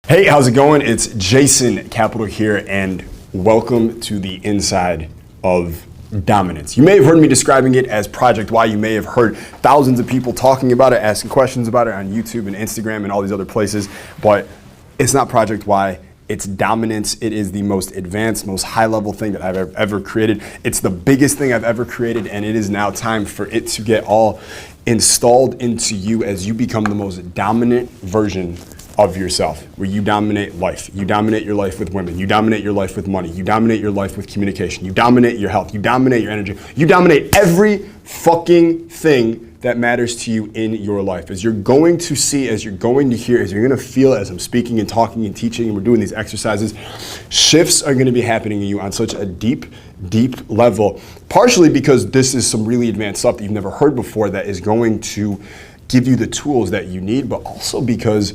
Hey, how's it going? It's Jason Capital here, and welcome to the inside of dominance. You may have heard me describing it as Project Y. You may have heard thousands of people talking about it, asking questions about it on YouTube and Instagram and all these other places, but it's not Project Y. It's dominance. It is the most advanced, most high-level thing that I've ever created. It's the biggest thing I've ever created, and it is now time for it to get all installed into you as you become the most dominant version of yourself, where you dominate life. You dominate your life with women. You dominate your life with money. You dominate your life with communication. You dominate your health. You dominate your energy. You dominate every fucking thing that matters to you in your life. As you're going to see, as you're going to hear, as you're going to feel as I'm speaking and talking and teaching and we're doing these exercises, shifts are going to be happening in you on such a deep level, partially because this is some really advanced stuff that you've never heard before that is going to give you the tools that you need, but also because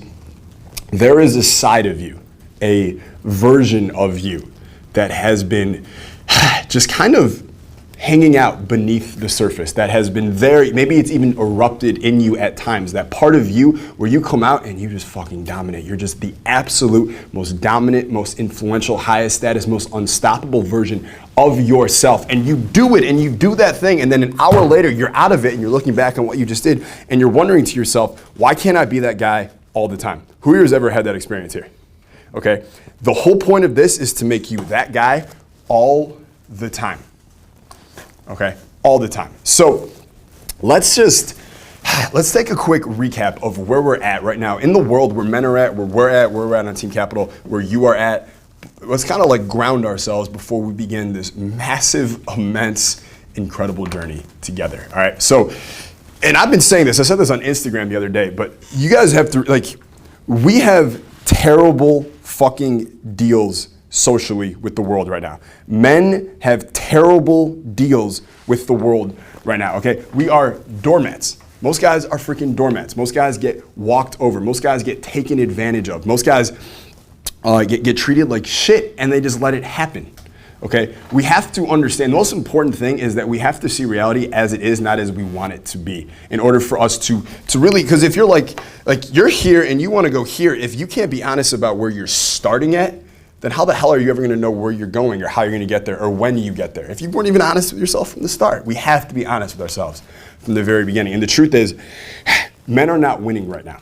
there is a side of you, a version of you that has been just kind of hanging out beneath the surface, that has been there. Maybe it's even erupted in you at times, that part of you where you come out and you just fucking dominate. You're just the absolute most dominant, most influential, highest status, most unstoppable version of yourself. And you do it and you do that thing, and then an hour later you're out of it and you're looking back on what you just did and you're wondering to yourself, why can't I be that guy all the time? Who here has ever had that experience here? Okay, the whole point of this is to make you that guy all the time. Okay, all the time. So let's take a quick recap of where we're at right now in the world, where men are at, where we're at on Team Capital, where you are at. Let's kind of like ground ourselves before we begin this massive, immense, incredible journey together. All right, so, and I've been saying this, I said this on Instagram the other day, but you guys have to, like, we have terrible fucking deals socially with the world right now. Men have terrible deals with the world right now, okay? We are doormats. Most guys are freaking doormats. Most guys get walked over. Most guys get taken advantage of. Most guys get treated like shit and they just let it happen. Okay, we have to understand, the most important thing is that we have to see reality as it is, not as we want it to be, in order for us to really, because if you're like you're here and you want to go here, if you can't be honest about where you're starting at, then how the hell are you ever going to know where you're going or how you're going to get there or when you get there? If you weren't even honest with yourself from the start. We have to be honest with ourselves from the very beginning. And the truth is, men are not winning right now.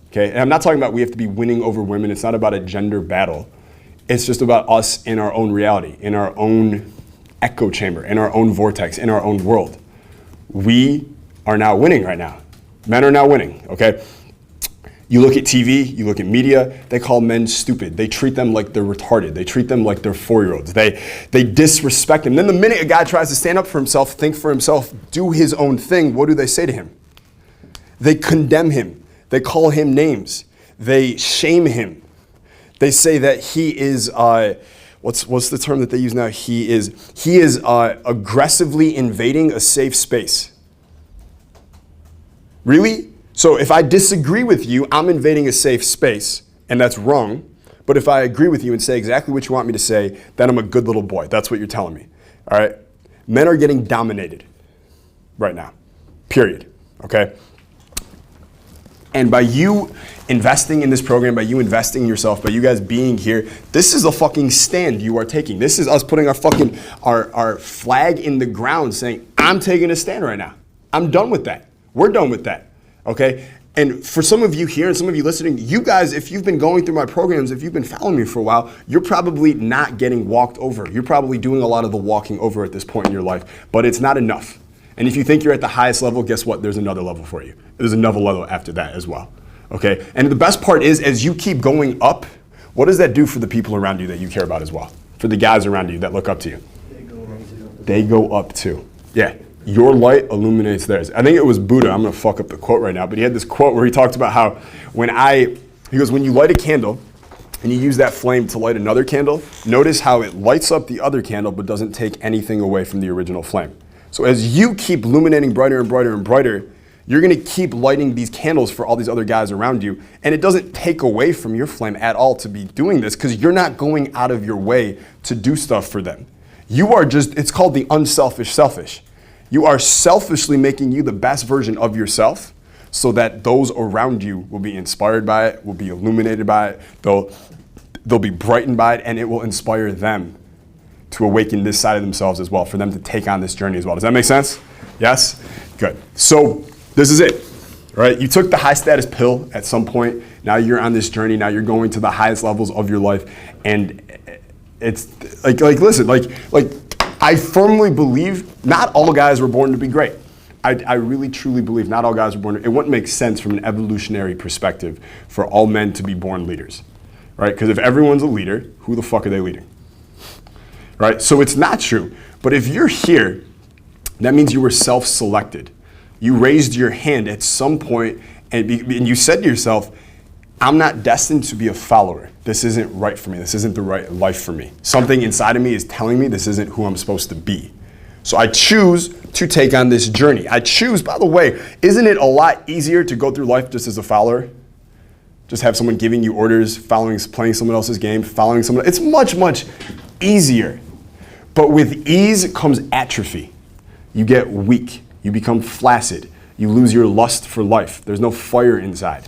Okay, and I'm not talking about we have to be winning over women. It's not about a gender battle. It's just about us in our own reality, in our own echo chamber, in our own vortex, in our own world. We are now winning right now. Men are now winning, okay? You look at TV, you look at media, they call men stupid. They treat them like they're retarded. They treat them like they're 4-year-olds. They disrespect them. Then the minute a guy tries to stand up for himself, think for himself, do his own thing, what do they say to him? They condemn him. They call him names. They shame him. They say that he is, what's the term that they use now? He is aggressively invading a safe space. Really? So if I disagree with you, I'm invading a safe space, and that's wrong. But if I agree with you and say exactly what you want me to say, then I'm a good little boy. That's what you're telling me. All right? Men are getting dominated right now. Period. Okay? And by you investing in this program, by you investing in yourself, by you guys being here, this is a fucking stand you are taking. This is us putting our fucking, our flag in the ground saying, I'm taking a stand right now. I'm done with that. We're done with that, okay? And for some of you here and some of you listening, you guys, if you've been going through my programs, if you've been following me for a while, you're probably not getting walked over. You're probably doing a lot of the walking over at this point in your life, but it's not enough. And if you think you're at the highest level, guess what? There's another level for you. There's another level after that as well, okay? And the best part is, as you keep going up, what does that do for the people around you that you care about as well? For the guys around you that look up to you? They go up too. Yeah, your light illuminates theirs. I think it was Buddha, I'm gonna fuck up the quote right now, but he had this quote where he talked about how he goes, when you light a candle and you use that flame to light another candle, notice how it lights up the other candle but doesn't take anything away from the original flame. So as you keep illuminating brighter and brighter and brighter, you're gonna keep lighting these candles for all these other guys around you, and it doesn't take away from your flame at all to be doing this because you're not going out of your way to do stuff for them. You are just, it's called the unselfish selfish. You are selfishly making you the best version of yourself so that those around you will be inspired by it, will be illuminated by it, they'll be brightened by it, and it will inspire them to awaken this side of themselves as well, for them to take on this journey as well. Does that make sense? Yes? Good. So this is it, right? You took the high status pill at some point. Now you're on this journey. Now you're going to the highest levels of your life. And it's listen, I firmly believe not all guys were born to be great. I really, truly believe not all guys were born. It wouldn't make sense from an evolutionary perspective for all men to be born leaders, right? Because if everyone's a leader, who the fuck are they leading? Right? So it's not true. But if you're here, that means you were self-selected. You raised your hand at some point and you said to yourself, I'm not destined to be a follower. This isn't right for me. This isn't the right life for me. Something inside of me is telling me this isn't who I'm supposed to be. So I choose to take on this journey. I choose, by the way, isn't it a lot easier to go through life just as a follower? Just have someone giving you orders, playing someone else's game, following someone. It's much, much easier. But with ease comes atrophy. You get weak. You become flaccid. You lose your lust for life. There's no fire inside.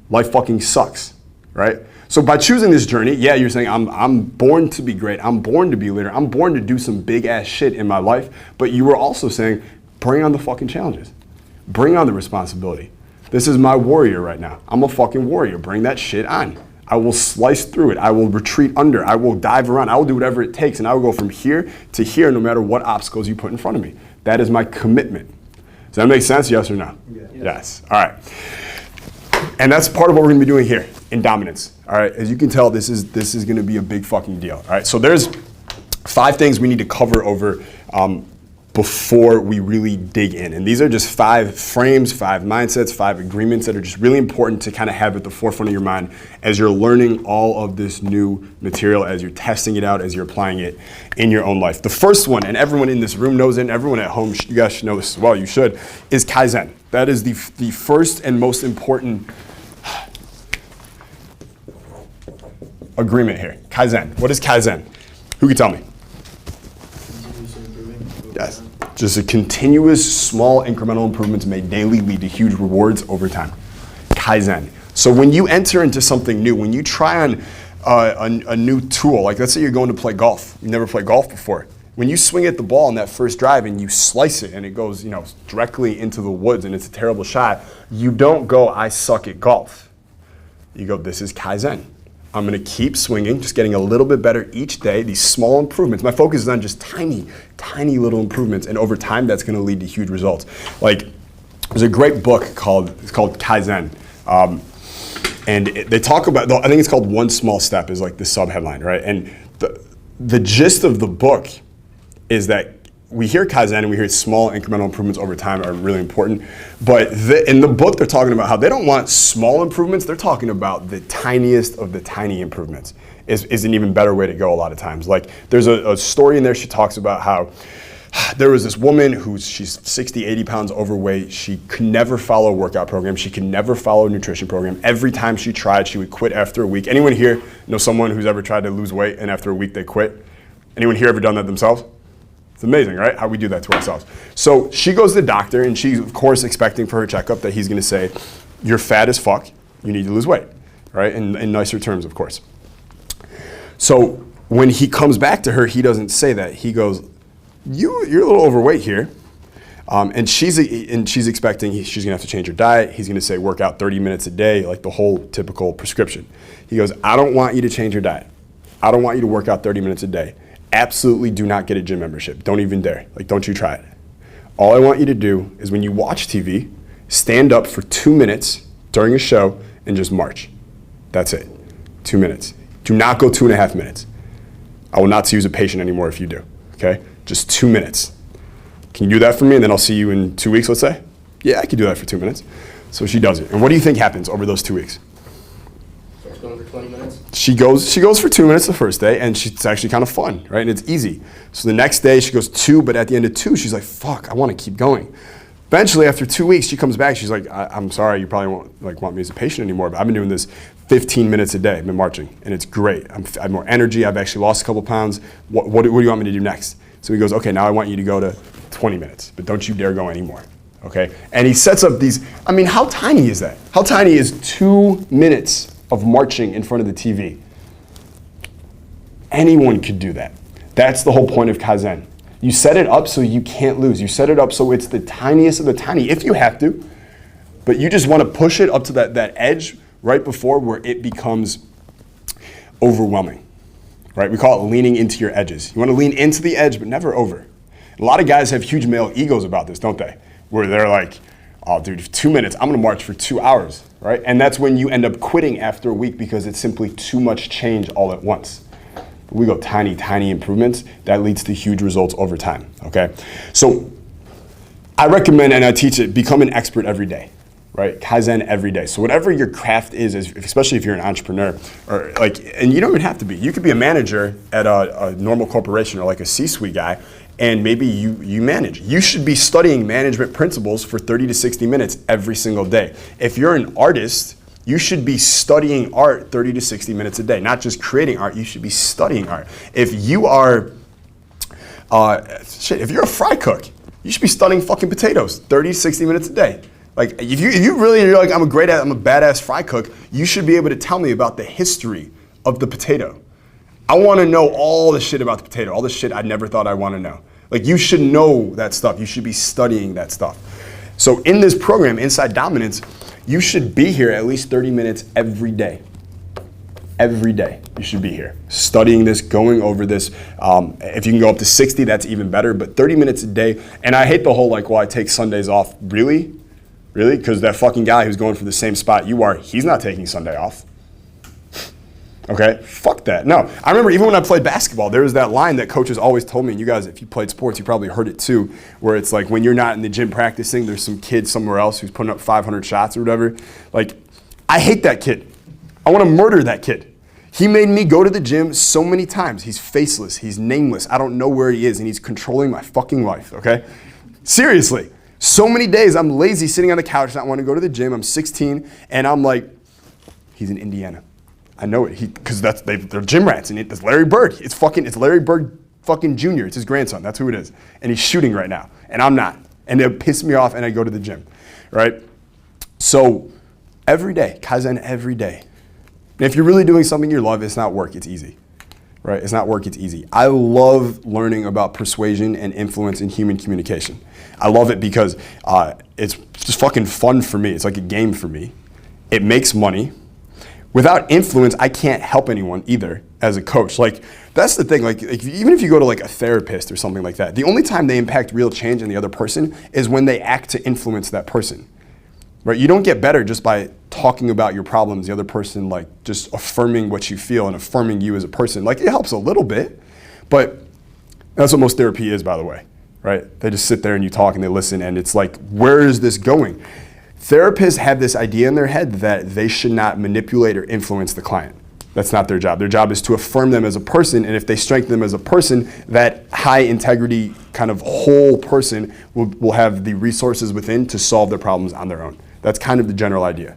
Life fucking sucks, right? So by choosing this journey, yeah, you're saying I'm born to be great. I'm born to be a leader. I'm born to do some big ass shit in my life. But you were also saying, bring on the fucking challenges. Bring on the responsibility. This is my warrior right now. I'm a fucking warrior. Bring that shit on. I will slice through it. I will retreat under. I will dive around. I will do whatever it takes. And I will go from here to here no matter what obstacles you put in front of me. That is my commitment. Does that make sense? Yes or no? Yeah. Yes. All right. And that's part of what we're going to be doing here in Dominance. All right. As you can tell, this is going to be a big fucking deal. All right. So there's 5 things we need to cover over before we really dig in. And these are just 5 frames, 5 mindsets, 5 agreements that are just really important to kind of have at the forefront of your mind as you're learning all of this new material, as you're testing it out, as you're applying it in your own life. The first one, and everyone in this room knows it, and everyone at home, you guys should know this as well, you should, is Kaizen. That is the first and most important agreement here. Kaizen. What is Kaizen? Who can tell me? Yes. Just a continuous, small, incremental improvements made daily lead to huge rewards over time. Kaizen. So when you enter into something new, when you try on a new tool, like let's say you're going to play golf. You've never played golf before. When you swing at the ball in that first drive and you slice it and it goes, directly into the woods and it's a terrible shot, you don't go, I suck at golf. You go, this is Kaizen. I'm going to keep swinging, just getting a little bit better each day, these small improvements. My focus is on just tiny, tiny little improvements, and over time, that's going to lead to huge results. Like, there's a great book called Kaizen, and they talk about, I think it's called One Small Step is like the sub-headline, right? And the gist of the book is that we hear Kaizen and we hear small incremental improvements over time are really important. But in the book, they're talking about how they don't want small improvements. They're talking about the tiniest of the tiny improvements is an even better way to go a lot of times. Like there's a story in there, she talks about how there was this woman she's 60, 80 pounds overweight. She could never follow a workout program. She could never follow a nutrition program. Every time she tried, she would quit after a week. Anyone here know someone who's ever tried to lose weight and after a week they quit? Anyone here ever done that themselves? It's amazing, right? How we do that to ourselves. So she goes to the doctor and she's, of course, expecting for her checkup that he's going to say, you're fat as fuck, you need to lose weight, right? In nicer terms, of course. So when he comes back to her, he doesn't say that. He goes, you're a little overweight here. And she's expecting she's going to have to change her diet. He's going to say work out 30 minutes a day, like the whole typical prescription. He goes, I don't want you to change your diet. I don't want you to work out 30 minutes a day. Absolutely do not get a gym membership. Don't even dare. Like, don't you try it. All I want you to do is when you watch TV, stand up for 2 minutes during a show and just march. That's it. 2 minutes. Do not go 2.5 minutes. I will not see you as a patient anymore if you do. Okay? Just 2 minutes. Can you do that for me? And then I'll see you in 2 weeks, let's say? Yeah, I can do that for 2 minutes. So she does it. And what do you think happens over those 2 weeks? Starts going for 20 minutes. She goes for 2 minutes the first day, and it's actually kind of fun, right? And it's easy. So the next day she goes 2, but at the end of 2, she's like, fuck, I want to keep going. Eventually, after 2 weeks, she comes back. She's like, I'm sorry, you probably won't want me as a patient anymore, but I've been doing this 15 minutes a day. I've been marching, and it's great. I have more energy. I've actually lost a couple pounds. What do you want me to do next? So he goes, okay, now I want you to go to 20 minutes, but don't you dare go anymore. okay? And he sets up these, I mean, how tiny is that? How tiny is 2 minutes of marching in front of the TV? Anyone could do that. That's the whole point of Kaizen. You set it up so you can't lose. You set it up so it's the tiniest of the tiny, if you have to, but you just want to push it up to that edge right before where it becomes overwhelming, right? We call it leaning into your edges. You want to lean into the edge, but never over. A lot of guys have huge male egos about this, don't they? Where they're like, oh, dude, 2 minutes, I'm going to march for 2 hours, right? And that's when you end up quitting after a week because it's simply too much change all at once. We go tiny, tiny improvements. That leads to huge results over time, okay? So I recommend, and I teach it, become an expert every day, right? Kaizen every day. So whatever your craft is, especially if you're an entrepreneur, or like, and you don't even have to be. You could be a manager at a normal corporation or like a C-suite guy, and maybe you manage. You should be studying management principles for 30 to 60 minutes every single day. If you're an artist, you should be studying art 30 to 60 minutes a day, not just creating art, you should be studying art. If you are, if you're a fry cook, you should be studying fucking potatoes 30 to 60 minutes a day. Like, if you really, you're like, I'm a badass fry cook, you should be able to tell me about the history of the potato. I wanna know all the shit about the potato, all the shit I never thought I wanna know. Like, you should know that stuff, you should be studying that stuff. So in this program, Inside Dominance, you should be here at least 30 minutes every day. Every day you should be here studying this, going over this. If you can go up to 60, that's even better, but 30 minutes a day. And I hate the whole like, well, I take Sundays off. Really? Really? Because that fucking guy who's going for the same spot you are, he's not taking Sunday off. Okay, fuck that. No, I remember even when I played basketball, there was that line that coaches always told me, and you guys, if you played sports, you probably heard it too, where it's like when you're not in the gym practicing, there's some kid somewhere else who's putting up 500 shots or whatever. Like, I hate that kid. I want to murder that kid. He made me go to the gym so many times. He's faceless, he's nameless, I don't know where he is, and he's controlling my fucking life, okay? Seriously. So many days I'm lazy sitting on the couch, not wanting to go to the gym. I'm 16, and I'm like, he's in Indiana. I know it, because they're gym rats, and it's Larry Bird. It's Larry Bird fucking Jr. It's his grandson, that's who it is. And he's shooting right now, and I'm not. And it pisses me off, and I go to the gym, right? So every day, Kaizen every day. And if you're really doing something you love, it's not work, it's easy, right? It's not work, it's easy. I love learning about persuasion and influence in human communication. I love it because it's just fucking fun for me. It's like a game for me. It makes money. Without influence, I can't help anyone either as a coach. Like, that's the thing, like even if you go to like a therapist or something like that, the only time they impact real change in the other person is when they act to influence that person, right? You don't get better just by talking about your problems, the other person like just affirming what you feel and affirming you as a person. Like, it helps a little bit, but that's what most therapy is, by the way, right? They just sit there and you talk and they listen, and it's like, where is this going? Therapists have this idea in their head that they should not manipulate or influence the client. That's not their job. Their job is to affirm them as a person, and if they strengthen them as a person, that high integrity kind of whole person will have the resources within to solve their problems on their own. That's kind of the general idea,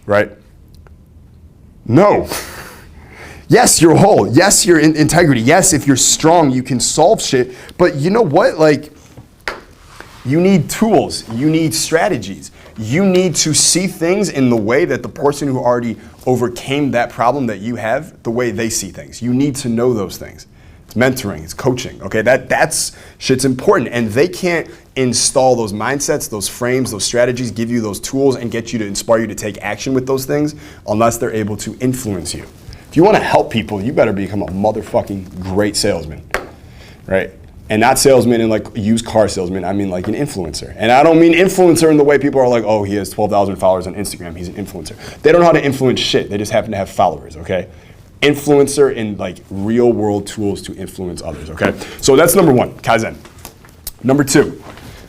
right? No. Yes, you're whole. Yes, you're in integrity. Yes, if you're strong, you can solve shit. But you know what? Like, you need tools. You need strategies. You need to see things in the way that the person who already overcame that problem that you have, the way they see things. You need to know those things. It's mentoring, it's coaching, okay? That's shit's important, and they can't install those mindsets, those frames, those strategies, give you those tools, and get you to inspire you to take action with those things unless they're able to influence you. If you want to help people, you better become a motherfucking great salesman, right? And not salesman in like used car salesman, I mean like an influencer. And I don't mean influencer in the way people are like, oh, he has 12,000 followers on Instagram, he's an influencer. They don't know how to influence shit, they just happen to have followers, okay? Influencer in like real world tools to influence others, okay? So that's number one, Kaizen. Number two,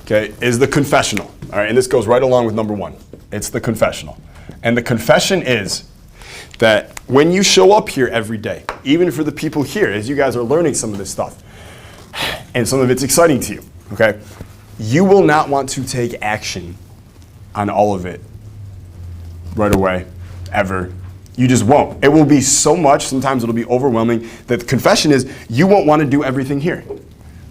okay, is the confessional, all right? And this goes right along with number one. It's the confessional. And the confession is that when you show up here every day, even for the people here, as you guys are learning some of this stuff, and some of it's exciting to you, okay? You will not want to take action on all of it right away, ever. You just won't. It will be so much, sometimes it'll be overwhelming, that the confession is you won't want to do everything here.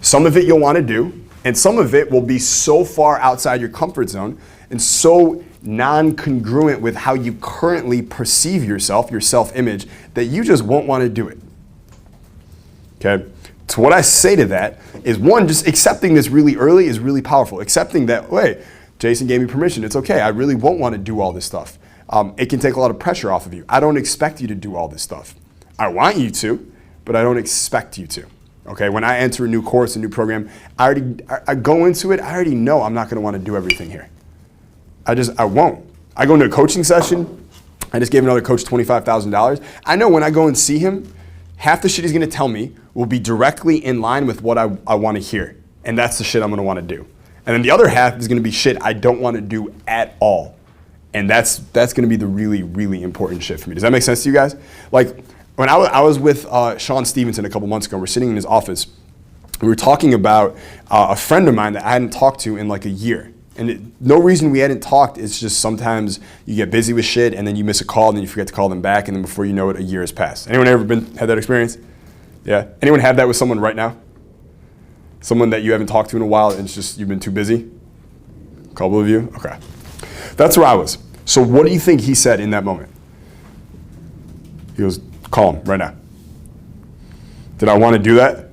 Some of it you'll want to do, And some of it will be so far outside your comfort zone and so non-congruent with how you currently perceive yourself, your self-image, that you just won't want to do it. Okay? So what I say to that is, one, just accepting this really early is really powerful. Accepting that, wait, Jason gave me permission. It's okay. I really won't want to do all this stuff. It can take a lot of pressure off of you. I don't expect you to do all this stuff. I want you to, but I don't expect you to. Okay, when I enter a new course, a new program, I go into it, I already know I'm not gonna wanna do everything here. I won't. I go into a coaching session, I just gave another coach $25,000. I know when I go and see him, half the shit he's gonna tell me will be directly in line with what I wanna hear. And that's the shit I'm gonna wanna do. And then the other half is gonna be shit I don't wanna do at all. And that's gonna be the really, really important shit for me. Does that make sense to you guys? Like, when I was with Sean Stevenson a couple months ago, we're sitting in his office. We were talking about a friend of mine that I hadn't talked to in like a year. And no reason we hadn't talked, it's just sometimes you get busy with shit and then you miss a call and then you forget to call them back, and then before you know it, a year has passed. Anyone ever had that experience? Yeah? Anyone have that with someone right now? Someone that you haven't talked to in a while and it's just you've been too busy? A couple of you? Okay. That's where I was. So what do you think he said in that moment? He goes, call him right now. Did I want to do that?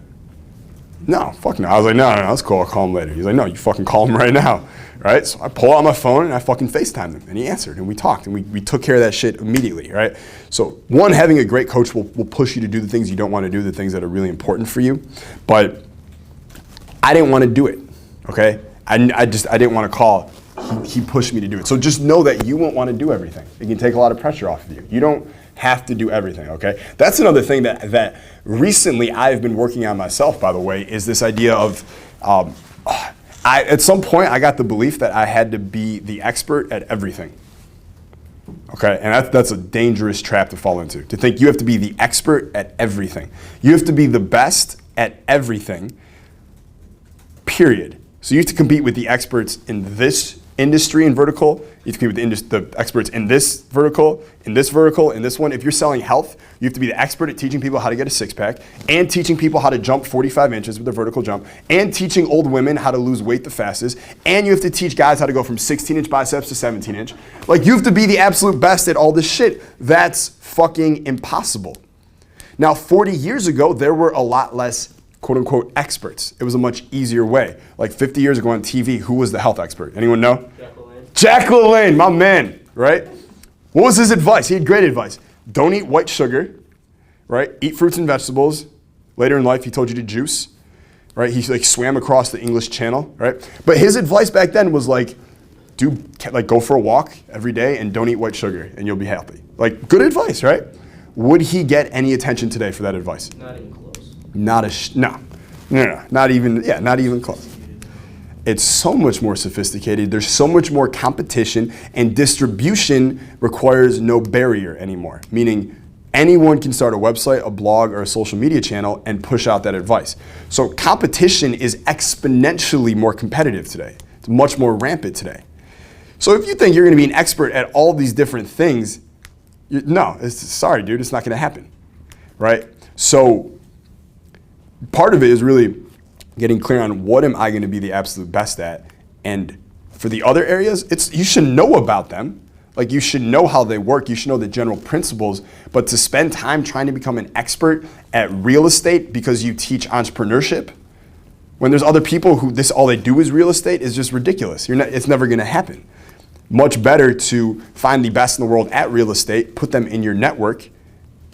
No, fuck no. I was like, no, that's cool. I'll call him later. He's like, no, you fucking call him right now. Right? So I pull out my phone and I fucking FaceTimed him and he answered and we talked and we took care of that shit immediately, right? So one, having a great coach will push you to do the things you don't want to do, the things that are really important for you. But I didn't want to do it, okay? I didn't want to call. He pushed me to do it. So just know that you won't want to do everything. It can take a lot of pressure off of you. You don't have to do everything, okay? That's another thing that recently I've been working on myself, by the way, is this idea of, at some point I got the belief that I had to be the expert at everything, okay? And that's a dangerous trap to fall into, to think you have to be the expert at everything. You have to be the best at everything, period. So you have to compete with the experts in this industry and vertical. You have to compete with the experts in this vertical, in this vertical, in this one. If you're selling health, you have to be the expert at teaching people how to get a six-pack and teaching people how to jump 45 inches with a vertical jump and teaching old women how to lose weight the fastest. And you have to teach guys how to go from 16-inch biceps to 17-inch. Like, you have to be the absolute best at all this shit. That's fucking impossible. Now, 40 years ago, there were a lot less quote-unquote experts. It was a much easier way. Like 50 years ago on TV, who was the health expert? Anyone know? Jack LaLanne. Jack LaLanne, my man, right? What was his advice? He had great advice. Don't eat white sugar, right? Eat fruits and vegetables. Later in life, he told you to juice, right? He like swam across the English Channel, right? But his advice back then was like, go for a walk every day and don't eat white sugar and you'll be happy. Like, good advice, right? Would he get any attention today for that advice? Not even close. Not even close. It's so much more sophisticated. There's so much more competition, and distribution requires no barrier anymore. Meaning anyone can start a website, a blog, or a social media channel and push out that advice. So competition is exponentially more competitive today. It's much more rampant today. So if you think you're gonna be an expert at all these different things, sorry dude, it's not gonna happen, right? So part of it is really getting clear on what am I going to be the absolute best at, and for the other areas, you should know about them. Like, you should know how they work. You should know the general principles. But to spend time trying to become an expert at real estate because you teach entrepreneurship, when there's other people who all they do is real estate, is just ridiculous. It's never going to happen. Much better to find the best in the world at real estate, put them in your network.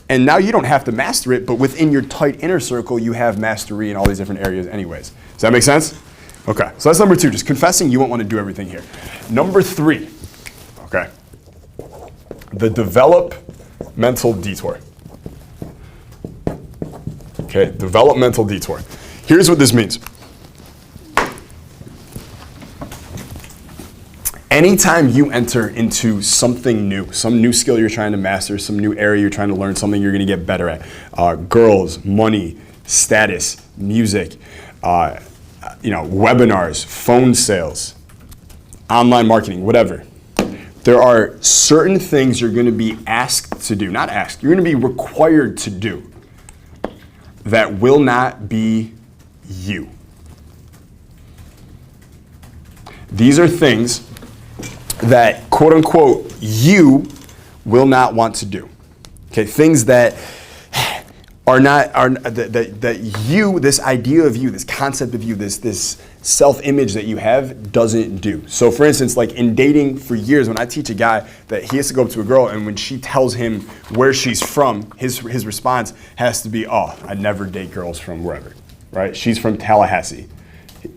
And now you don't have to master it, but within your tight inner circle, you have mastery in all these different areas anyways. Does that make sense? Okay, so that's number 2, just confessing you won't want to do everything here. Number 3, okay, the developmental detour. Okay, developmental detour. Here's what this means. Anytime you enter into something new, some new skill you're trying to master, some new area you're trying to learn, something you're going to get better at, girls, money, status, music, webinars, phone sales, online marketing, whatever. There are certain things you're going to be asked to do, not asked, you're going to be required to do that will not be you. These are things that, quote unquote, you will not want to do. Okay, things that that you, this idea of you, this concept of you, this self-image that you have doesn't do. So for instance, like in dating for years, when I teach a guy that he has to go up to a girl and when she tells him where she's from, his response has to be, oh, I never date girls from wherever, right? She's from Tallahassee.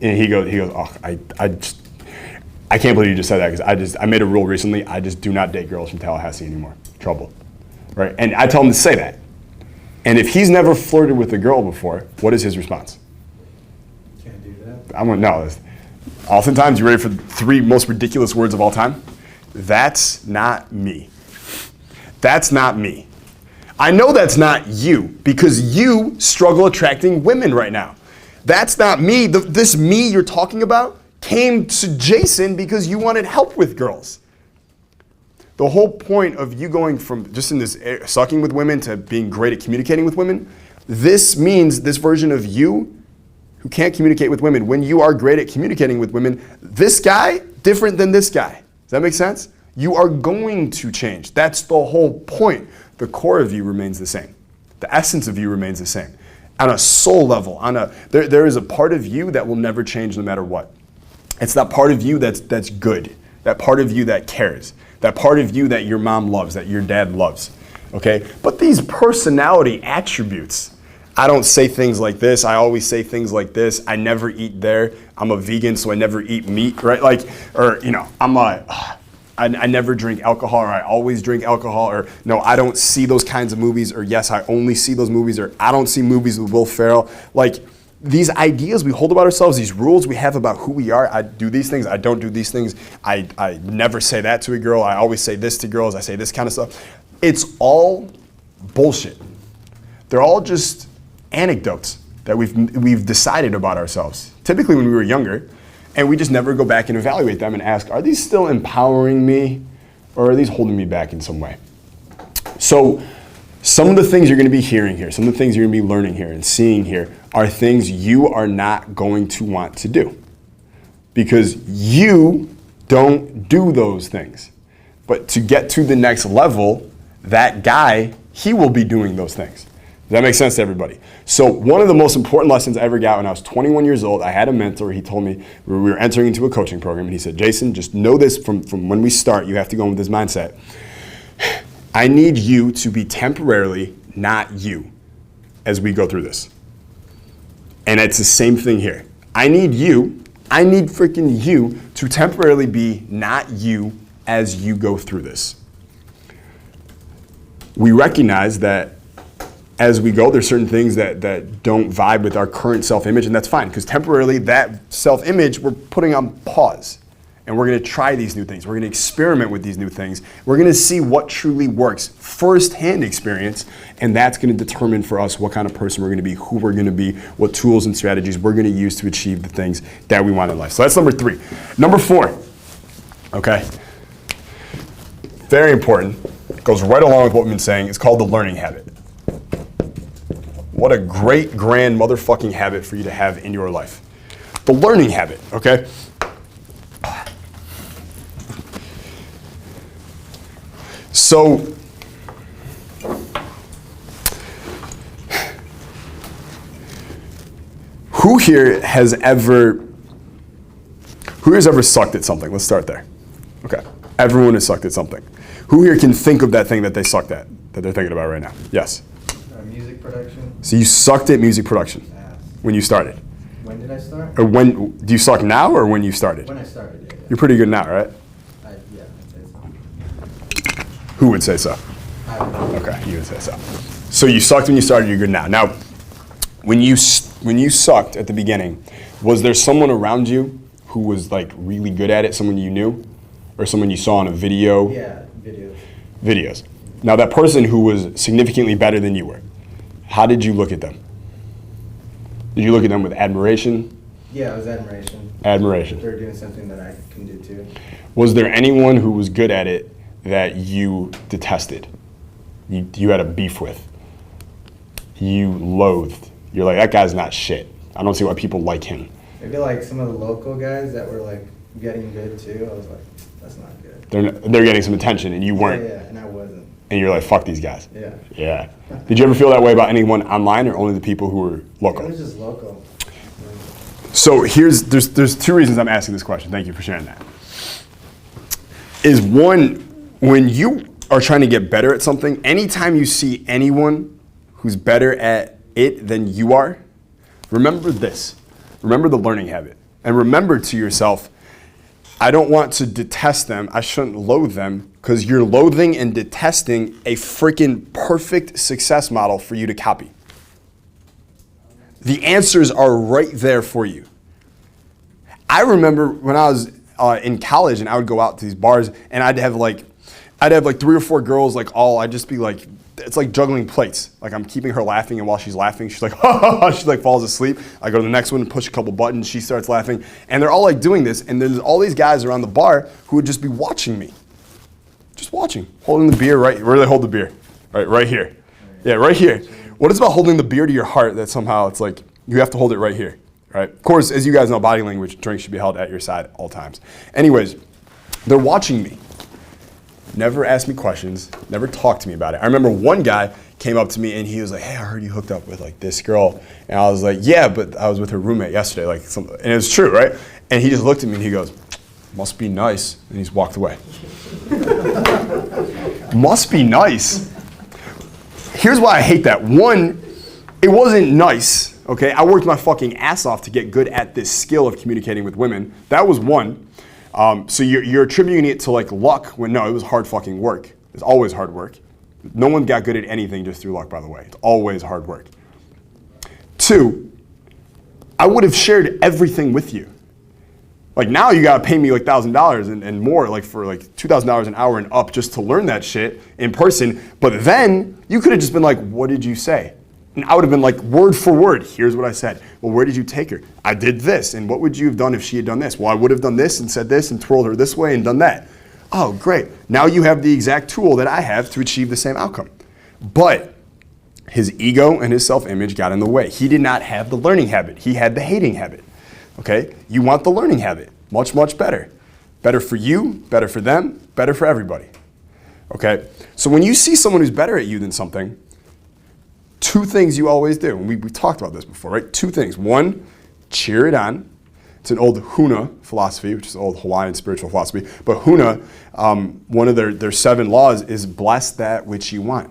And he goes, oh, I can't believe you just said that because I made a rule recently, I just do not date girls from Tallahassee anymore. Trouble, right? And I tell him to say that. And if he's never flirted with a girl before, what is his response? Can't do that. I'm going, no. Oftentimes, you ready for the 3 most ridiculous words of all time? That's not me. That's not me. I know that's not you because you struggle attracting women right now. That's not me. This me you're talking about came to Jason because you wanted help with girls. The whole point of you going from just in this sucking with women to being great at communicating with women, this means this version of you who can't communicate with women, when you are great at communicating with women, this guy, different than this guy. Does that make sense? You are going to change. That's the whole point. The core of you remains the same. The essence of you remains the same. On a soul level, there is a part of you that will never change no matter what. It's that part of you that's good, that part of you that cares. That part of you that your mom loves, that your dad loves, okay? But these personality attributes, I don't say things like this, I always say things like this, I never eat there, I'm a vegan so I never eat meat, right? Like, or, you know, I never drink alcohol, or I always drink alcohol, or no, I don't see those kinds of movies, or yes, I only see those movies, or I don't see movies with Will Ferrell. Like, these ideas we hold about ourselves, these rules we have about who we are, I do these things, I don't do these things, I never say that to a girl, I always say this to girls, I say this kind of stuff. It's all bullshit. They're all just anecdotes that we've decided about ourselves, typically when we were younger, and we just never go back and evaluate them and ask, are these still empowering me, or are these holding me back in some way? So, some of the things you're going to be hearing here, some of the things you're going to be learning here and seeing here are things you are not going to want to do because you don't do those things. But to get to the next level, that guy, he will be doing those things. Does that make sense to everybody? So one of the most important lessons I ever got when I was 21 years old, I had a mentor, he told me, we were entering into a coaching program, and he said, Jason, just know this from when we start, you have to go in with this mindset. I need you to be temporarily not you as we go through this. And it's the same thing here. I need freaking you to temporarily be not you as you go through this. We recognize that as we go, there's certain things that don't vibe with our current self-image, and that's fine, because temporarily that self-image we're putting on pause. And we're going to try these new things. We're going to experiment with these new things. We're going to see what truly works. First-hand experience, and that's going to determine for us what kind of person we're going to be, who we're going to be, what tools and strategies we're going to use to achieve the things that we want in life. So that's number 3. Number 4, okay? Very important. It goes right along with what we've been saying. It's called the learning habit. What a great, grand motherfucking habit for you to have in your life. The learning habit, okay? So, who here has ever sucked at something? Let's start there. Okay, everyone has sucked at something. Who here can think of that thing that they sucked at, that they're thinking about right now? Yes. Music production. So you sucked at music production when you started. When did I start? Or when do you suck now, or when you started? When I started, yeah. You're pretty good now, right? Yeah, I'd say so. Who would say so? I don't know. Okay, you would say so. So you sucked when you started, you're good now. Now, when you sucked at the beginning, was there someone around you who was like really good at it, someone you knew? Or someone you saw on a video? Yeah, videos. Videos. Now that person who was significantly better than you were, how did you look at them? Did you look at them with admiration? Yeah, it was admiration. Admiration. They're doing something that I can do too. Was there anyone who was good at it that you detested? You had a beef with? You loathed? You're like, that guy's not shit. I don't see why people like him. Maybe like some of the local guys that were like getting good too, I was like, that's not good. They're getting some attention and you weren't. Yeah, and I wasn't. And you're like, fuck these guys. Yeah. Yeah. Did you ever feel that way about anyone online or only the people who were It local? was just local. So there's two reasons I'm asking this question. Thank you for sharing that. Is one, when you are trying to get better at something, anytime you see anyone who's better at it than you are, remember this. Remember the learning habit. And remember to yourself, I don't want to detest them. I shouldn't loathe them, because you're loathing and detesting a freaking perfect success model for you to copy. The answers are right there for you. I remember when I was in college and I would go out to these bars and I'd have like 3 or 4 girls, I'd just be like, it's like juggling plates. Like I'm keeping her laughing, and while she's laughing, she's like, ha ha ha, she like falls asleep. I go to the next one and push a couple buttons, she starts laughing. And they're all like doing this, and there's all these guys around the bar who would just be watching me. Just watching, holding the beer right, where do they hold the beer? Right here. Yeah, right here. What is about holding the beer to your heart that somehow it's like, you have to hold it right here, right? Of course, as you guys know, body language, drinks should be held at your side at all times. Anyways, they're watching me. Never asked me questions, never talked to me about it. I remember one guy came up to me and he was like, hey, I heard you hooked up with like this girl. And I was like, yeah, but I was with her roommate yesterday. And it was true, right? And he just looked at me and he goes, must be nice. And he's walked away. Must be nice. Here's why I hate that. One, it wasn't nice, okay? I worked my fucking ass off to get good at this skill of communicating with women. That was one. So you're attributing it to like luck when no, it was hard fucking work. It's always hard work. No one got good at anything just through luck, by the way. It's always hard work. 2, I would have shared everything with you. Like now you gotta pay me like $1,000 and more, like for like $2,000 an hour and up just to learn that shit in person. But then you could have just been like, what did you say? And I would have been like, word for word, here's what I said. Well, where did you take her? I did this. And what would you have done if she had done this? Well, I would have done this and said this and twirled her this way and done that. Oh, great. Now you have the exact tool that I have to achieve the same outcome. But his ego and his self-image got in the way. He did not have the learning habit. He had the hating habit. Okay? You want the learning habit. Much, much better. Better for you, better for them, better for everybody. Okay? So when you see someone who's better at you than something, 2 things you always do, and we talked about this before, right? 2 things. 1, cheer it on. It's an old Huna philosophy, which is old Hawaiian spiritual philosophy. But Huna, one of their 7 laws is bless that which you want.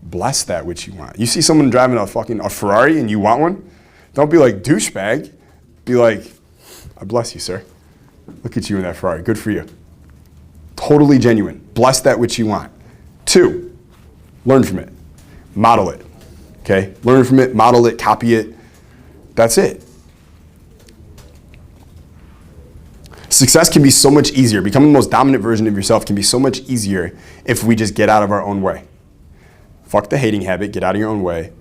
Bless that which you want. You see someone driving a Ferrari and you want one? Don't be like, douchebag. Be like, I bless you, sir. Look at you in that Ferrari. Good for you. Totally genuine. Bless that which you want. 2, learn from it. Model it. Okay? Learn from it, model it, copy it. That's it. Success can be so much easier. Becoming the most dominant version of yourself can be so much easier if we just get out of our own way. Fuck the hating habit, get out of your own way.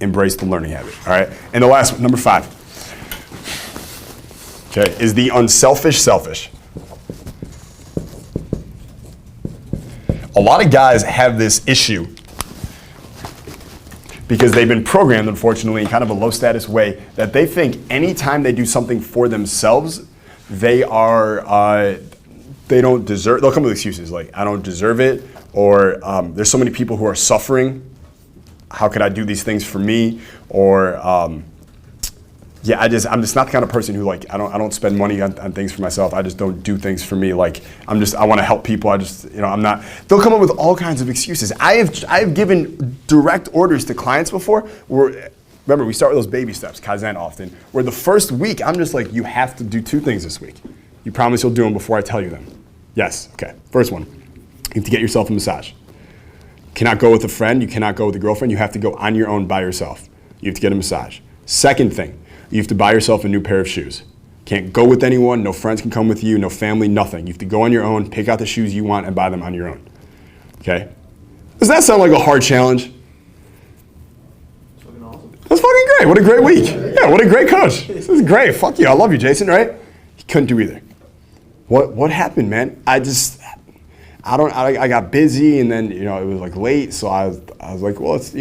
Embrace the learning habit, all right? And the last one, number 5, okay, is the unselfish selfish. A lot of guys have this issue because they've been programmed, unfortunately, in kind of a low status way that they think anytime they do something for themselves, they don't deserve, they'll come with excuses like, I don't deserve it, or there's so many people who are suffering, how could I do these things for me? Or I'm just not the kind of person who like, I don't spend money on things for myself. I just don't do things for me. Like I want to help people. I'm not, they'll come up with all kinds of excuses. I have given direct orders to clients before where, remember, we start with those baby steps, Kaizen often, where the first week, I'm just like, you have to do 2 things this week. You promise you'll do them before I tell you them. Yes, okay. First one, you have to get yourself a massage. You cannot go with a friend, you cannot go with a girlfriend, you have to go on your own by yourself. You have to get a massage. Second thing, you have to buy yourself a new pair of shoes. Can't go with anyone, no friends can come with you, no family, nothing. You have to go on your own, pick out the shoes you want, and buy them on your own. Okay? Does that sound like a hard challenge? That's fucking great. What a great week. Yeah, what a great coach. This is great. Fuck you. I love you, Jason, right? He couldn't do either. What happened, man? I got busy and then, it was like late. So I was like, well, it's, I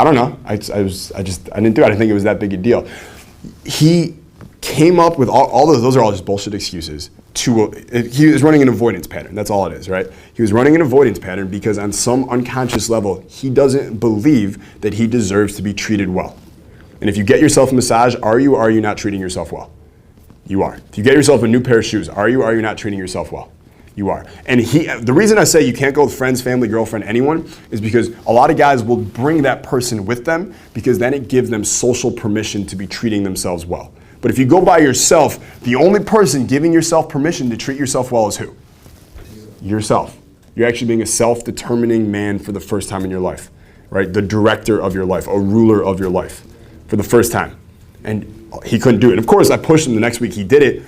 don't know. I didn't do it. I didn't think it was that big a deal. He came up with all those are all just bullshit excuses. He was running an avoidance pattern. That's all it is, right? He was running an avoidance pattern because on some unconscious level, he doesn't believe that he deserves to be treated well. And if you get yourself a massage, are you or are you not treating yourself well? You are. If you get yourself a new pair of shoes, are you or are you not treating yourself well? You are. And the reason I say you can't go with friends, family, girlfriend, anyone, is because a lot of guys will bring that person with them because then it gives them social permission to be treating themselves well. But if you go by yourself, the only person giving yourself permission to treat yourself well is who? Yourself. You're actually being a self-determining man for the first time in your life, right? The director of your life, a ruler of your life for the first time. And he couldn't do it. Of course, I pushed him the next week, he did it.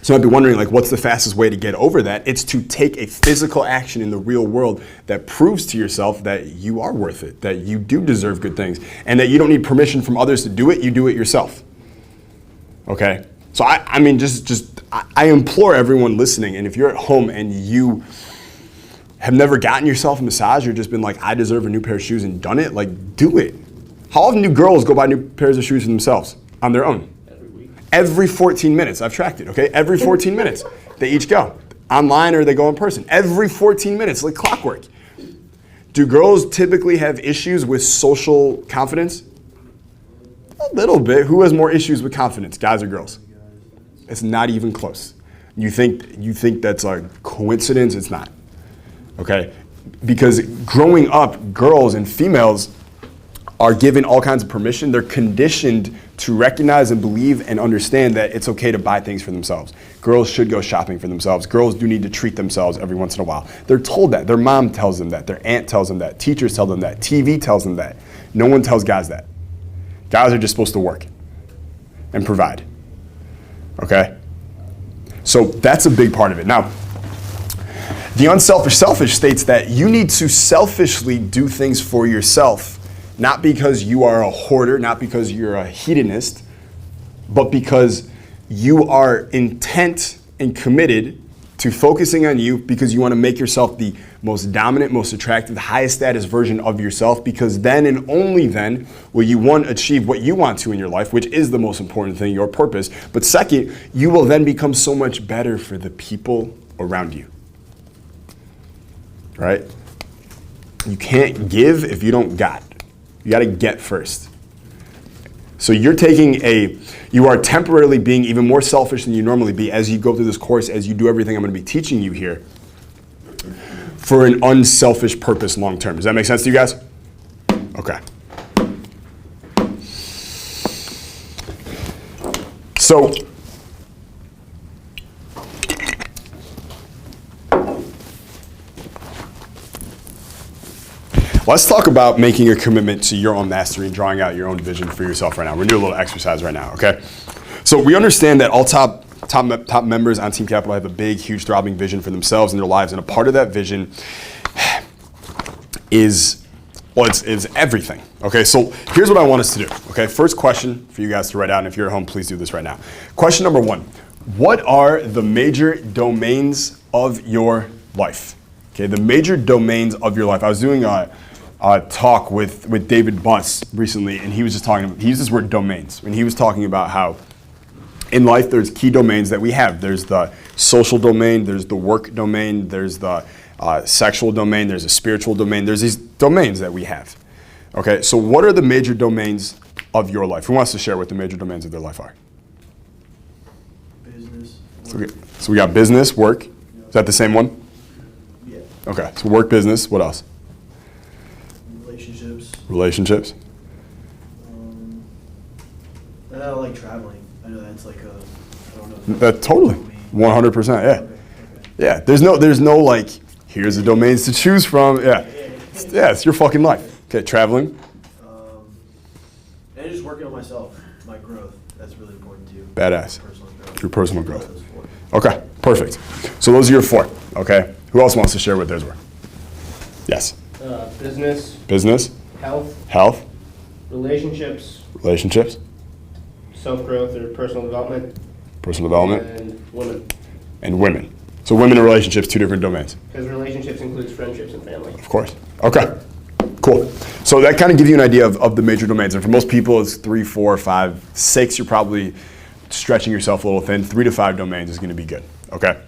So I'd be wondering, like, what's the fastest way to get over that? It's to take a physical action in the real world that proves to yourself that you are worth it, that you do deserve good things, and that you don't need permission from others to do it, you do it yourself. Okay? So I mean, I implore everyone listening, and if you're at home and you have never gotten yourself a massage or just been like, I deserve a new pair of shoes and done it, like, do it. How often do girls go buy new pairs of shoes for themselves on their own? Every 14 minutes. I've tracked it, okay? Every 14 minutes, they each go. Online or they go in person. Every 14 minutes, like clockwork. Do girls typically have issues with social confidence? A little bit. Who has more issues with confidence, guys or girls? It's not even close. You think that's a coincidence? It's not, okay? Because growing up, girls and females are given all kinds of permission. They're conditioned to recognize and believe and understand that it's okay to buy things for themselves. Girls should go shopping for themselves. Girls do need to treat themselves every once in a while. They're told that. Their mom tells them that. Their aunt tells them that. Teachers tell them that. TV tells them that. No one tells guys that. Guys are just supposed to work and provide. Okay? So that's a big part of it. Now, the unselfish selfish states that you need to selfishly do things for yourself. Not because you are a hoarder, not because you're a hedonist, but because you are intent and committed to focusing on you because you want to make yourself the most dominant, most attractive, highest status version of yourself, because then and only then will you, one, achieve what you want to in your life, which is the most important thing, your purpose, but second, you will then become so much better for the people around you. Right? You can't give if you don't got. You got to get first. So you are temporarily being even more selfish than you normally be as you go through this course, as you do everything I'm going to be teaching you here, for an unselfish purpose long term. Does that make sense to you guys? Okay. So, let's talk about making a commitment to your own mastery and drawing out your own vision for yourself right now. We're going to do a little exercise right now, okay? So we understand that all top members on Team Capital have a big, huge, throbbing vision for themselves and their lives, and a part of that vision is everything, okay? So here's what I want us to do, okay? First question for you guys to write out, and if you're at home, please do this right now. Question number 1, what are the major domains of your life? Okay, the major domains of your life. I was doing a talk with David Buss recently, and he was just he used this word domains, and he was talking about how in life there's key domains that we have. There's the social domain, there's the work domain, there's the sexual domain, there's a spiritual domain, there's these domains that we have. Okay, so what are the major domains of your life? Who wants to share what the major domains of their life are? Business. So we got business, work. Is that the same one? Yeah. Okay, so work, business, what else? Relationships. And I like traveling. I know that's like I don't know. That totally, 100%, yeah. Okay. Yeah, there's no like, here's the domains to choose from. Yeah, it's your fucking life. Okay, traveling. And just working on myself, my growth. That's really important too. Badass. Personal growth. Your personal growth. Okay, perfect. So those are your 4, okay? Who else wants to share what theirs were? Yes. Business. Health. Relationships. Self-growth or personal development. And women. So women and relationships, 2 different domains. Because relationships includes friendships and family. Of course. Okay. Cool. So that kind of gives you an idea of the major domains. And for most people, it's 3, 4, 5, 6. You're probably stretching yourself a little thin, 3 to 5 domains is going to be good. Okay.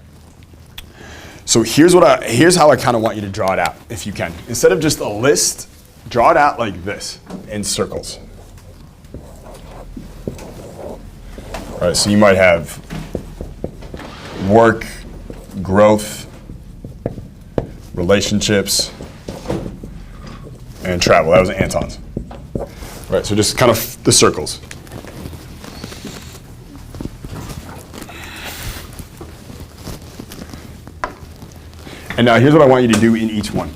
So here's how I kind of want you to draw it out, if you can. Instead of just a list, draw it out like this in circles. All right. So you might have work, growth, relationships, and travel. That was Anton's. All right, so just kind of the circles. And now here's what I want you to do in each one.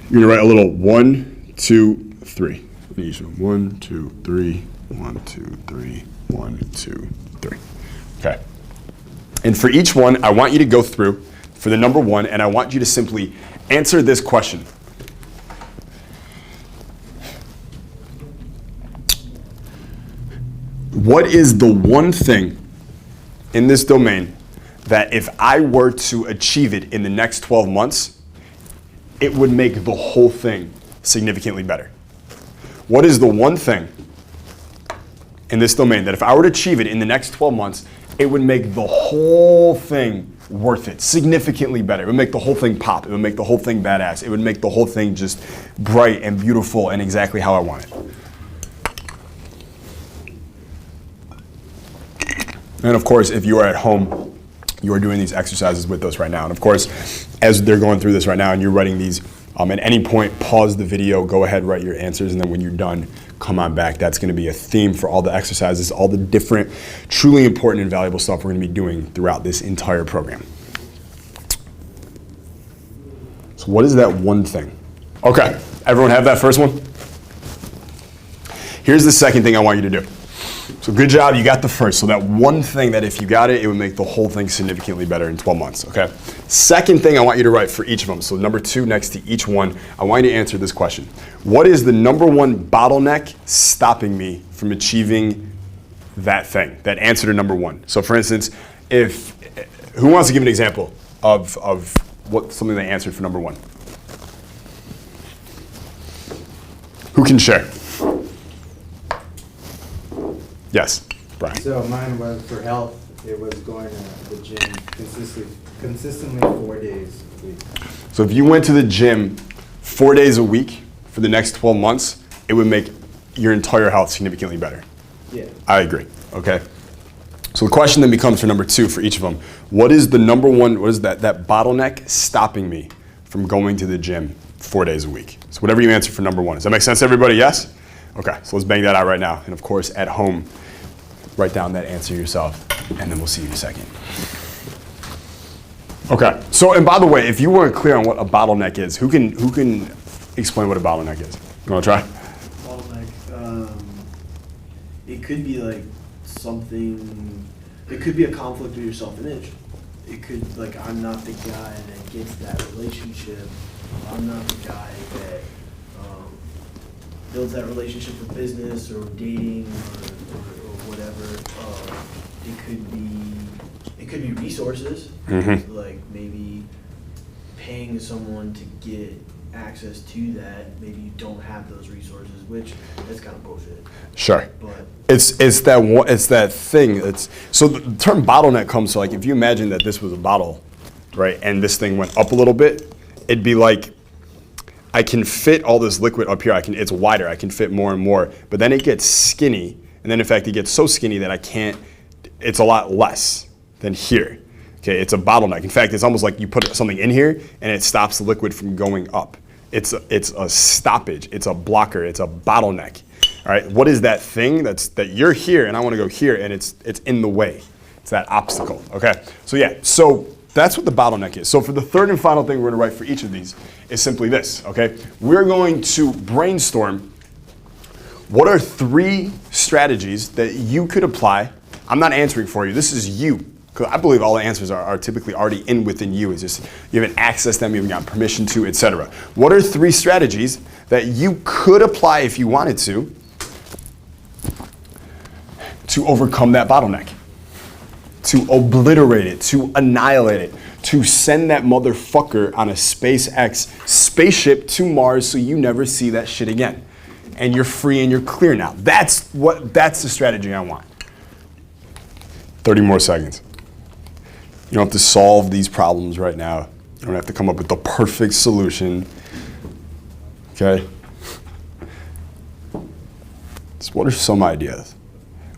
You're gonna write a little 1, 2, 3 in each one. 1, 2, 3, 1, 2, 3, 1, 2, 3. Okay. And for each one, I want you to go through for the number 1, and I want you to simply answer this question. What is the one thing in this domain that if I were to achieve it in the next 12 months, it would make the whole thing significantly better? What is the one thing in this domain that if I were to achieve it in the next 12 months, it would make the whole thing worth it, significantly better? It would make the whole thing pop. It would make the whole thing badass. It would make the whole thing just bright and beautiful and exactly how I want it. And of course, if you are at home, you are doing these exercises with us right now. And of course, as they're going through this right now and you're writing these, at any point, pause the video, go ahead, write your answers, and then when you're done, come on back. That's going to be a theme for all the exercises, all the different, truly important and valuable stuff we're going to be doing throughout this entire program. So what is that one thing? Okay, everyone have that first one? Here's the second thing I want you to do. So good job, you got the first. So that one thing that if you got it, it would make the whole thing significantly better in 12 months, okay? Second thing I want you to write for each of them. So number 2 next to each one, I want you to answer this question. What is the number 1 bottleneck stopping me from achieving that thing, that answer to number 1? So for instance, who wants to give an example of what something they answered for number 1? Who can share? Yes, Brian. So mine was for health. It was going to the gym consistently 4 days a week. So if you went to the gym 4 days a week for the next 12 months, it would make your entire health significantly better. Yeah. I agree, okay? So the question then becomes for number 2 for each of them. What is the number 1, what is that bottleneck stopping me from going to the gym 4 days a week? So whatever you answer for number 1. Does that make sense to everybody? Yes? Okay, so let's bang that out right now. And of course, at home, write down that answer yourself, and then we'll see you in a second. Okay, so, and by the way, if you weren't clear on what a bottleneck is, who can explain what a bottleneck is? You wanna try? Bottleneck. It could be like something, it could be a conflict with your self-image. It could, like, I'm not the guy that gets that relationship. I'm not the guy that builds that relationship with business or dating or whatever. It could be resources, like maybe paying someone to get access to that. Maybe you don't have those resources, which that's kind of bullshit. Sure. But It's that thing. So the term bottleneck comes to, like, if you imagine that this was a bottle, right, and this thing went up a little bit, it'd be like, I can fit all this liquid up here. It's wider. I can fit more and more. But then it gets skinny, and then in fact it gets so skinny that I can't. It's a lot less than here. Okay, it's a bottleneck. In fact, it's almost like you put something in here and it stops the liquid from going up. It's a stoppage. It's a blocker. It's a bottleneck. All right. What is that thing that you're here and I want to go here and it's in the way? It's that obstacle. Okay. So yeah. So that's what the bottleneck is. So for the third and final thing we're going to write for each of these is simply this, okay? We're going to brainstorm what are 3 strategies that you could apply. I'm not answering for you. This is you. Because I believe all the answers are typically already within you. It's just you haven't accessed them, you haven't gotten permission to, etc. What are 3 strategies that you could apply if you wanted to overcome that bottleneck? To obliterate it, to annihilate it, to send that motherfucker on a SpaceX spaceship to Mars so you never see that shit again. and you're free and you're clear now. That's the strategy I want. 30 more seconds. You don't have to solve these problems right now. You don't have to come up with the perfect solution. Okay? So what are some ideas?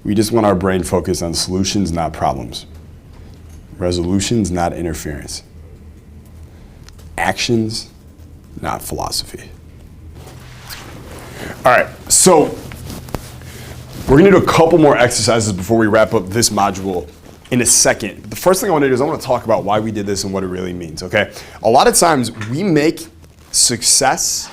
We just want our brain focused on solutions, not problems. Resolutions, not interference. Actions, not philosophy. All right, so we're gonna do a couple more exercises before we wrap up this module in a second. But the first thing I wanna do is I wanna talk about why we did this and what it really means, okay? A lot of times we make success,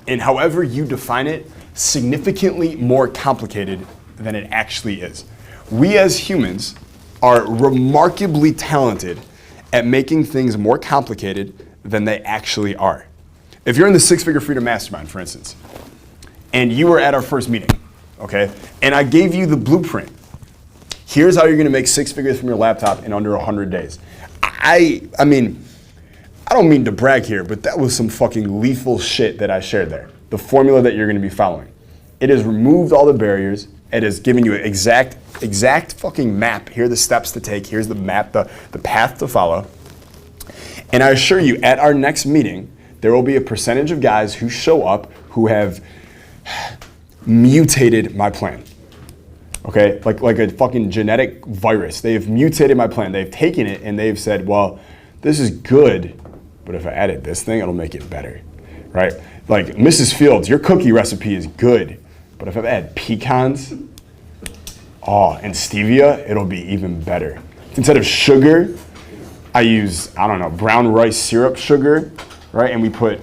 and however you define it, significantly more complicated than it actually is. We as humans are remarkably talented at making things more complicated than they actually are. If you're in the Six Figure Freedom Mastermind, for instance, and you were at our first meeting, okay, and I gave you the blueprint. Here's how you're gonna make 6 figures from your laptop in under 100 days. I mean, I don't mean to brag here, but that was some fucking lethal shit that I shared there. The formula that you're gonna be following. It has removed all the barriers. It has given you an exact fucking map. Here are the steps to take. Here's the map, the path to follow. And I assure you, at our next meeting, there will be a percentage of guys who show up who have mutated my plan. Okay, like a fucking genetic virus. They've mutated my plan. They've taken it and they've said, well, this is good, but if I added this thing, it'll make it better, right? Like, Mrs. Fields, your cookie recipe is good, but if I add pecans, and stevia, it'll be even better. Instead of sugar, I use, I don't know, brown rice syrup sugar, right? And we put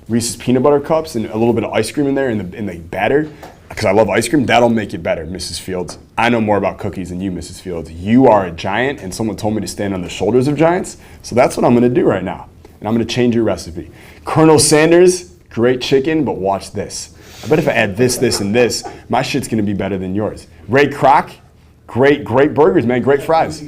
Reese's peanut butter cups and a little bit of ice cream in there in the batter, because I love ice cream. That'll make it better, Mrs. Fields. I know more about cookies than you, Mrs. Fields. You are a giant, and someone told me to stand on the shoulders of giants, so that's what I'm gonna do right now. And I'm gonna change your recipe. Colonel Sanders, great chicken, but watch this. I bet if I add this, this, and this, my shit's gonna be better than yours. Ray Kroc, great burgers, man, great fries.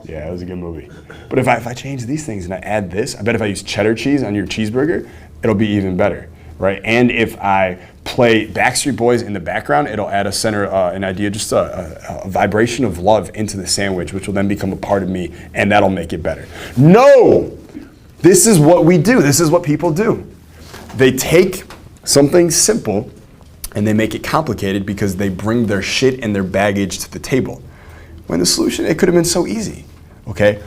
Yeah, it was a good movie. But if I change these things and I add this, I bet if I use cheddar cheese on your cheeseburger, it'll be even better, right? And if I play Backstreet Boys in the background, it'll add a center, an idea, just a vibration of love into the sandwich, which will then become a part of me, and that'll make it better. No! This is what we do. This is what people do. They take something simple and they make it complicated because they bring their shit and their baggage to the table. When the solution, it could have been so easy, okay?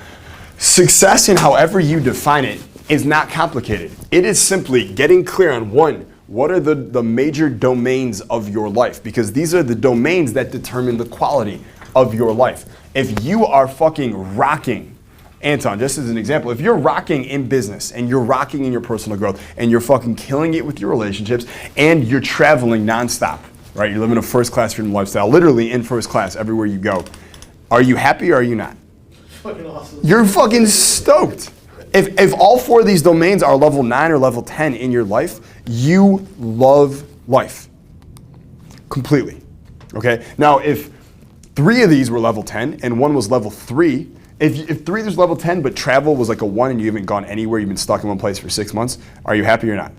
Success, in however you define it, is not complicated. It is simply getting clear on, one, what are the major domains of your life? Because these are the domains that determine the quality of your life. If you are fucking rocking, Anton, just as an example, if you're rocking in business and you're rocking in your personal growth and you're fucking killing it with your relationships and you're traveling nonstop, right? You're living a first-class freedom lifestyle, literally in first class everywhere you go. Are you happy or are you not? Fucking awesome. You're fucking stoked. If all 4 of these domains are level 9 or level 10 in your life, you love life completely, okay? Now, if 3 of these were level 10 and 1 was level 3, if 3 was level 10 but travel was like a 1 and you haven't gone anywhere, you've been stuck in one place for 6 months, are you happy or not?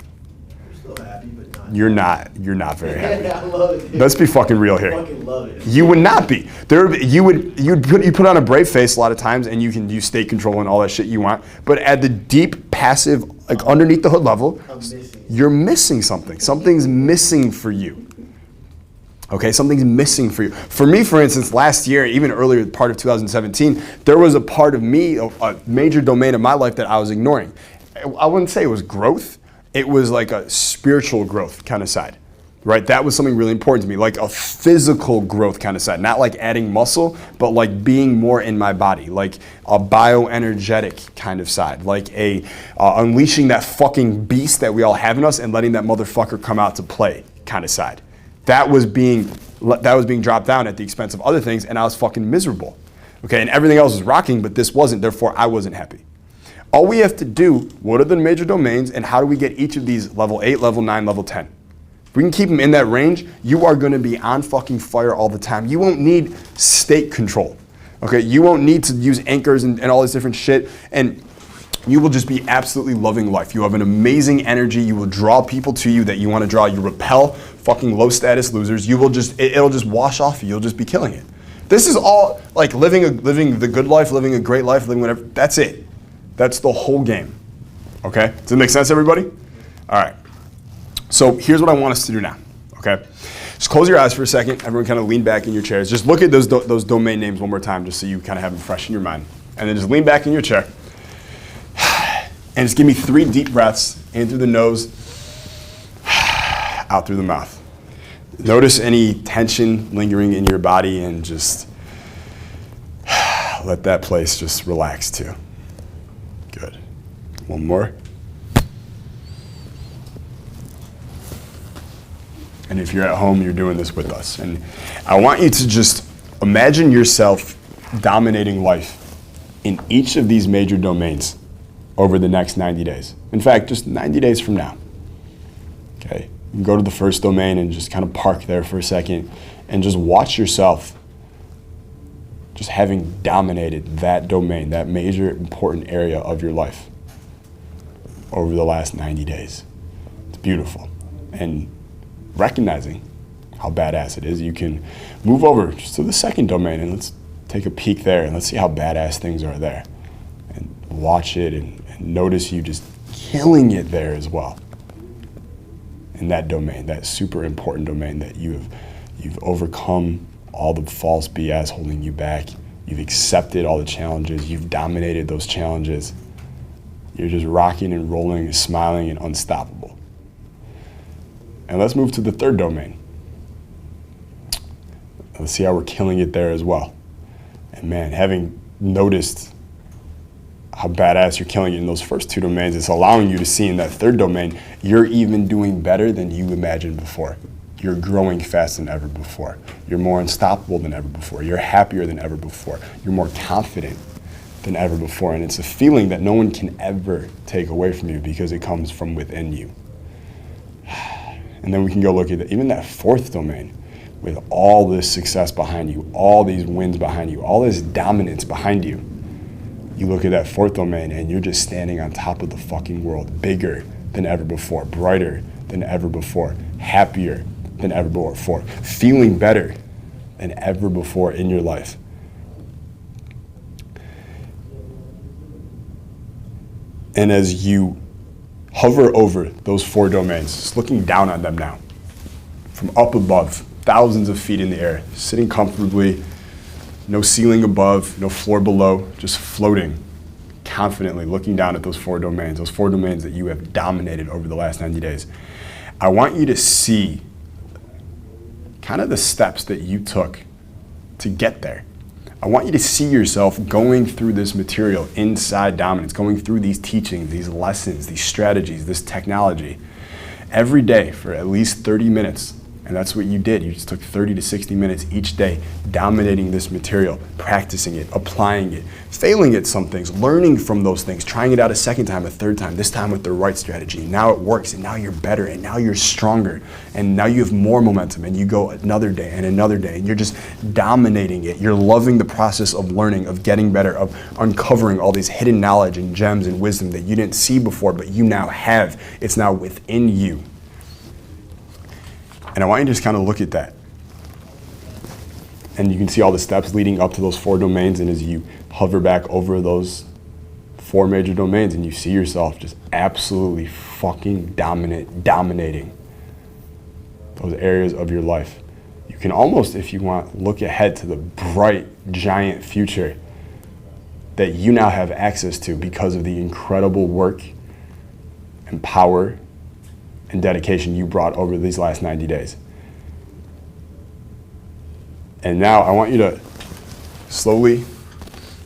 I'm still happy, but not. You're not very happy. Yeah, I love it, dude. Let's be fucking real here. I fucking love it. You would not be. You put on a brave face a lot of times, and you can use state control and all that shit you want. But at the deep, passive, like underneath the hood level, you're missing something. Something's missing for you. Okay, something's missing for you. For me, for instance, last year, even earlier part of 2017, there was a part of me, a major domain of my life that I was ignoring. I wouldn't say it was growth. It was like a spiritual growth kind of side. Right, that was something really important to me, like a physical growth kind of side, not like adding muscle, but like being more in my body, like a bioenergetic kind of side, like a unleashing that fucking beast that we all have in us and letting that motherfucker come out to play kind of side. That was being dropped down at the expense of other things, and I was fucking miserable. Okay, and everything else was rocking, but this wasn't. Therefore, I wasn't happy. All we have to do, what are the major domains, and how do we get each of these level 8, level 9, level 10? If we can keep them in that range, you are gonna be on fucking fire all the time. You won't need state control, okay? You won't need to use anchors and all this different shit, and you will just be absolutely loving life. You have an amazing energy. You will draw people to you that you wanna draw. You repel fucking low status losers, you will just, it'll just wash off you. You'll just be killing it. This is all like living the good life, living a great life, living whatever. That's it. That's the whole game. Okay? Does it make sense, everybody? All right. So here's what I want us to do now. Okay? Just close your eyes for a second. Everyone kind of lean back in your chairs. Just look at those domain names one more time just so you kind of have them fresh in your mind. And then just lean back in your chair. And just give me 3 deep breaths in through the nose, out through the mouth. Notice any tension lingering in your body and just let that place just relax too. Good. One more. And if you're at home, you're doing this with us. And I want you to just imagine yourself dominating life in each of these major domains over the next 90 days. In fact, just 90 days from now. Okay? You can go to the first domain and just kind of park there for a second and just watch yourself just having dominated that domain, that major important area of your life over the last 90 days. It's beautiful. And recognizing how badass it is, you can move over just to the second domain and let's take a peek there and let's see how badass things are there. And watch it and notice you just killing it there as well. In that domain, that super important domain that you've overcome all the false BS holding you back. You've accepted all the challenges. You've dominated those challenges. You're just rocking and rolling and smiling and unstoppable. And let's move to the third domain. Let's see how we're killing it there as well. And man, having noticed how badass you're killing it in those first 2 domains, it's allowing you to see in that third domain, you're even doing better than you imagined before. You're growing faster than ever before. You're more unstoppable than ever before. You're happier than ever before. You're more confident than ever before. And it's a feeling that no one can ever take away from you because it comes from within you. And then we can go look at even that 4th domain with all this success behind you, all these wins behind you, all this dominance behind you. You look at that 4th domain and you're just standing on top of the fucking world, bigger than ever before, brighter than ever before, happier than ever before, feeling better than ever before in your life. And as you hover over those 4 domains, just looking down on them now, from up above, thousands of feet in the air, sitting comfortably, no ceiling above, no floor below, just floating confidently, looking down at those 4 domains that you have dominated over the last 90 days. I want you to see kind of the steps that you took to get there. I want you to see yourself going through this material inside dominance, going through these teachings, these lessons, these strategies, this technology every day for at least 30 minutes. And that's what you did. You just took 30 to 60 minutes each day, dominating this material, practicing it, applying it, failing at some things, learning from those things, trying it out a second time, a third time, this time with the right strategy. Now it works, and now you're better, and now you're stronger, and now you have more momentum, and you go another day, and you're just dominating it. You're loving the process of learning, of getting better, of uncovering all these hidden knowledge and gems and wisdom that you didn't see before, but you now have. It's now within you. And I want you to just kind of look at that. And you can see all the steps leading up to those 4 domains. And as you hover back over those 4 major domains and you see yourself just absolutely fucking dominating those areas of your life. You can almost, if you want, look ahead to the bright, giant future that you now have access to because of the incredible work and power and dedication you brought over these last 90 days. And now I want you to slowly,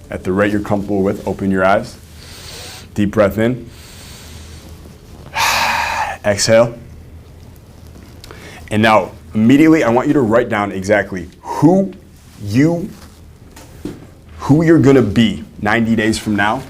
at the rate you're comfortable with, open your eyes. Deep breath in. Exhale. And now, immediately, I want you to write down exactly who you're gonna be 90 days from now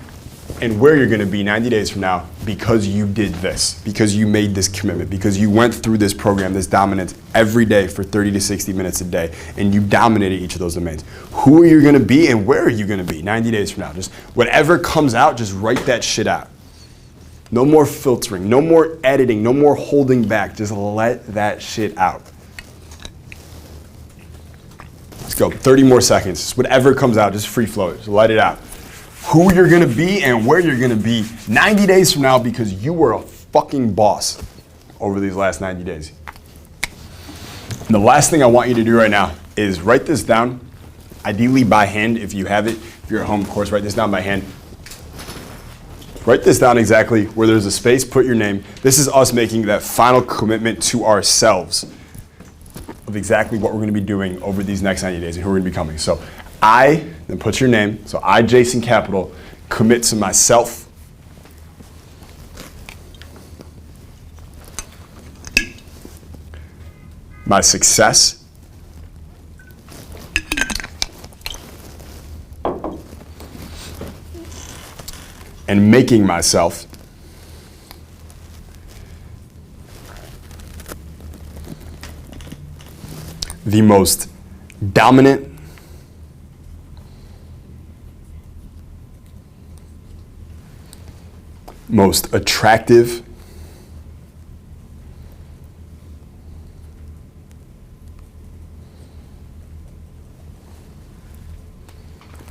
and where you're gonna be 90 days from now because you did this, because you made this commitment, because you went through this program, this dominance every day for 30 to 60 minutes a day, and you dominated each of those domains. Who are you gonna be and where are you gonna be 90 days from now? Just whatever comes out, just write that shit out. No more filtering, no more editing, no more holding back. Just let that shit out. Let's go, 30 more seconds. Just whatever comes out, just free flow it, just let it out. Who you're gonna be and where you're gonna be 90 days from now because you were a fucking boss over these last 90 days. And the last thing I want you to do right now is write this down, ideally by hand if you have it. If you're at home, of course, write this down by hand. Write this down exactly where there's a space, put your name. This is us making that final commitment to ourselves of exactly what we're gonna be doing over these next 90 days and who we're gonna be becoming. So then put your name. So I, Jason Capital, commit to myself, my success, and making myself the most dominant, most attractive,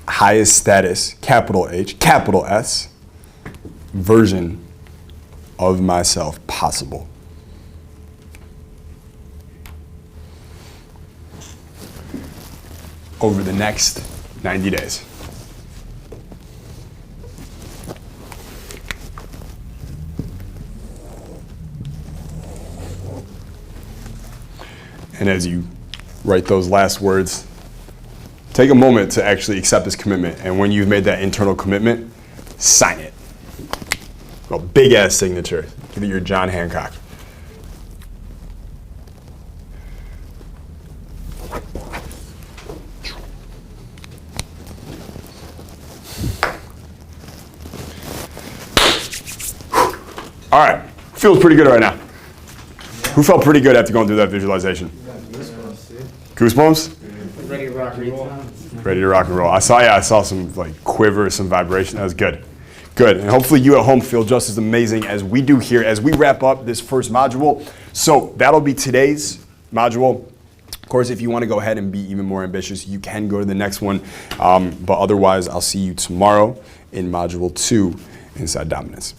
highest status, capital H, capital S, version of myself possible. Over the next 90 days. And as you write those last words, take a moment to actually accept this commitment. And when you've made that internal commitment, sign it. A big ass signature. Give it your John Hancock. All right, feels pretty good right now. Who felt pretty good after going through that visualization? Goosebumps? Ready to rock and roll. Ready to rock and roll. I saw some like quiver, some vibration. That was good. Good. And hopefully you at home feel just as amazing as we do here as we wrap up this first module. So that'll be today's module. Of course, if you want to go ahead and be even more ambitious, you can go to the next one. But otherwise, I'll see you tomorrow in module 2, Inside Dominance.